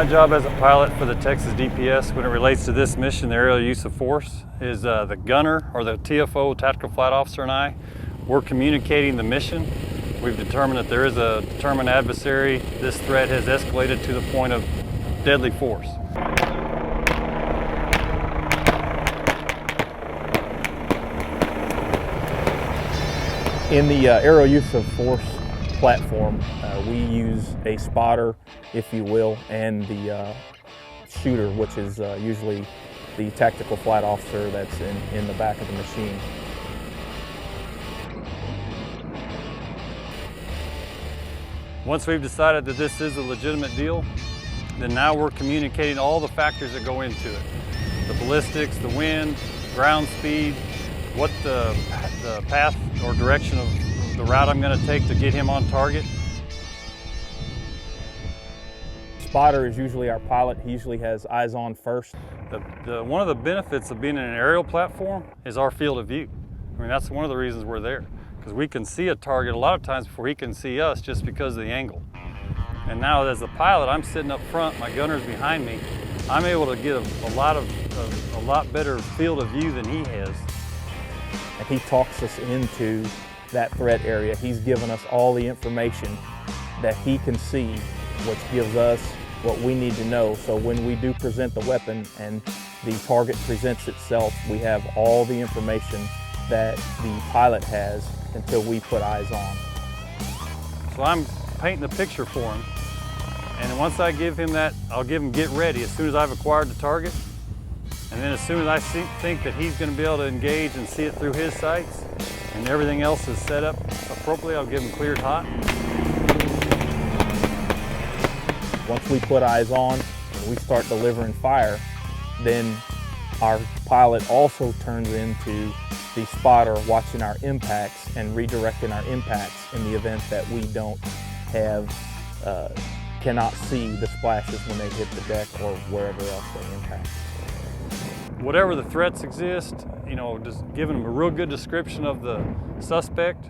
My job as a pilot for the Texas DPS when it relates to this mission, the aerial use of force, is the gunner or the TFO, Tactical Flight Officer, and I, we're communicating the mission. We've determined that there is a determined adversary. This threat has escalated to the point of deadly force. In the aerial use of force platform, we use a spotter, if you will, and the shooter, which is usually the tactical flight officer that's in the back of the machine. Once we've decided that this is a legitimate deal, then now we're communicating all the factors that go into it. The ballistics, the wind, ground speed, what the path or direction of the route I'm going to take to get him on target. Spotter is usually our pilot. He usually has eyes on first. One of the benefits of being in an aerial platform is our field of view. I mean, that's one of the reasons we're there, because we can see a target a lot of times before he can see us just because of the angle. And now as a pilot, I'm sitting up front, my gunner's behind me. I'm able to get a lot better field of view than he has. And he talks us into that threat area. He's given us all the information that he can see, which gives us what we need to know. So when we do present the weapon and the target presents itself, we have all the information that the pilot has until we put eyes on. So I'm painting the picture for him. And once I give him that, I'll give him get ready as soon as I've acquired the target. And then as soon as I think that he's going to be able to engage and see it through his sights and everything else is set up appropriately, I'll give him cleared hot. Once we put eyes on and we start delivering fire, then our pilot also turns into the spotter, watching our impacts and redirecting our impacts in the event that we don't have, cannot see the splashes when they hit the deck or wherever else they impact. Whatever the threats exist, you know, just giving them a real good description of the suspect,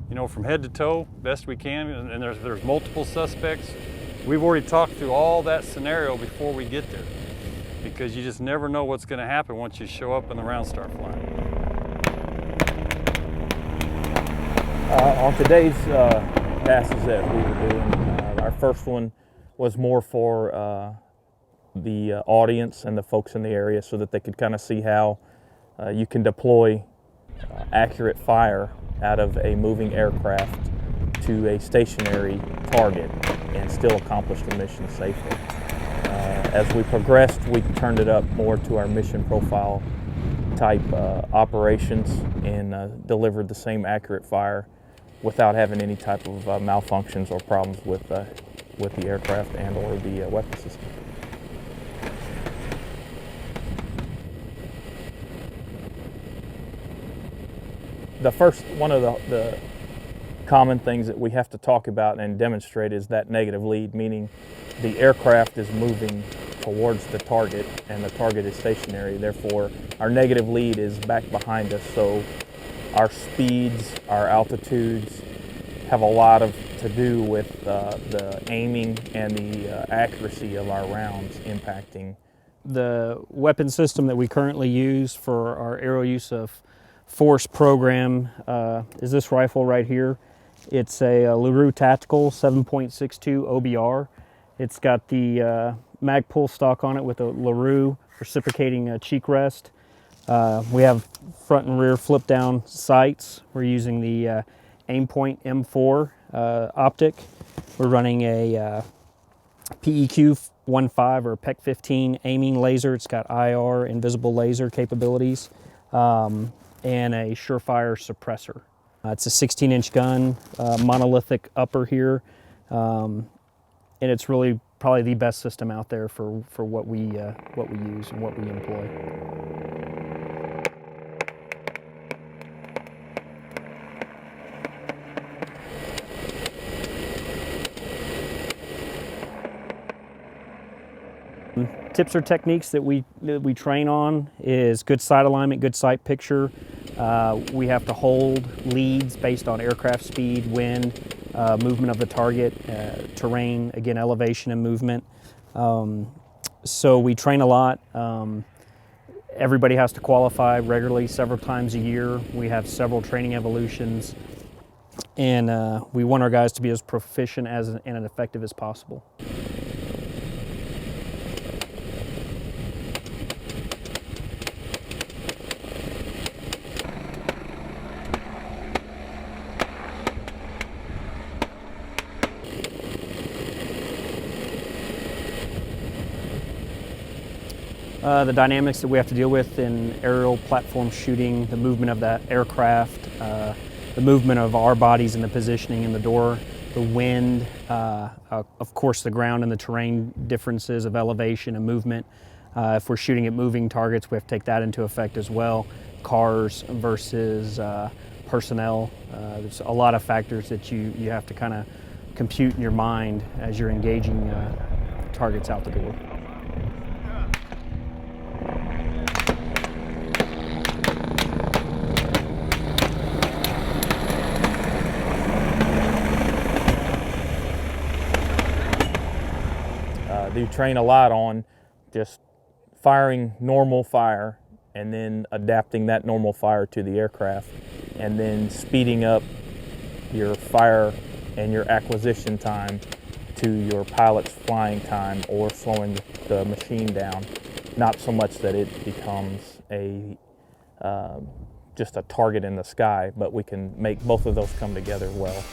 you know, from head to toe, best we can, and there's multiple suspects. We've already talked through all that scenario before we get there, because you just never know what's going to happen once you show up and the rounds start flying. On today's passes that we were doing, our first one was more for the audience and the folks in the area so that they could kind of see how you can deploy accurate fire out of a moving aircraft to a stationary target and still accomplish the mission safely. As we progressed, we turned it up more to our mission profile type operations and delivered the same accurate fire without having any type of malfunctions or problems with the aircraft and or the weapon system. The first one of the common things that we have to talk about and demonstrate is that negative lead, meaning the aircraft is moving towards the target and the target is stationary. Therefore, our negative lead is back behind us. So our speeds, our altitudes have a lot to do with the aiming and the accuracy of our rounds impacting. The weapon system that we currently use for our aerial use of force program is this rifle right here. It's a LaRue Tactical 7.62 OBR. It's got the mag pull stock on it with a LaRue reciprocating cheek rest. We have front and rear flip down sights. We're using the Aimpoint M4 optic. We're running a PEQ 15 or PEC 15 aiming laser. It's got IR and visible laser capabilities. And a Surefire suppressor. It's a 16-inch gun, monolithic upper here, and it's really probably the best system out there for what we use and what we employ. Tips or techniques that we train on is good sight alignment, good sight picture. We have to hold leads based on aircraft speed, wind, movement of the target, terrain, again, elevation and movement. So we train a lot. Everybody has to qualify regularly several times a year. We have several training evolutions, and we want our guys to be as proficient and as effective as possible. The dynamics that we have to deal with in aerial platform shooting, the movement of that aircraft, the movement of our bodies and the positioning in the door, the wind, of course the ground and the terrain differences of elevation and movement. If we're shooting at moving targets, we have to take that into effect as well. Cars versus personnel. There's a lot of factors that you have to kind of compute in your mind as you're engaging targets out the door. You train a lot on just firing normal fire and then adapting that normal fire to the aircraft, and then speeding up your fire and your acquisition time to your pilot's flying time, or slowing the machine down. Not so much that it becomes a just a target in the sky, but we can make both of those come together well.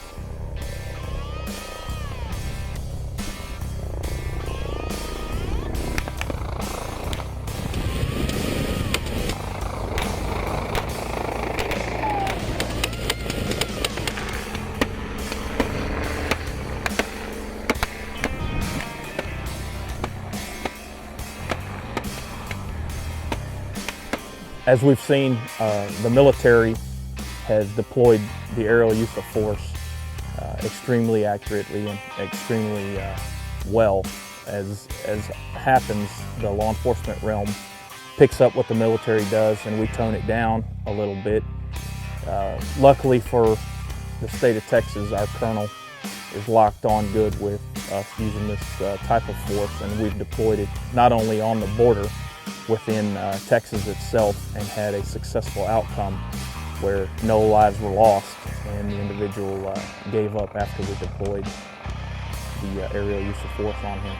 As we've seen, the military has deployed the aerial use of force extremely accurately and extremely well. As happens, the law enforcement realm picks up what the military does, and we tone it down a little bit. Luckily for the state of Texas, our colonel is locked on good with us using this type of force, and we've deployed it not only on the border within Texas itself, and had a successful outcome where no lives were lost, and the individual gave up after we deployed the aerial use of force on him.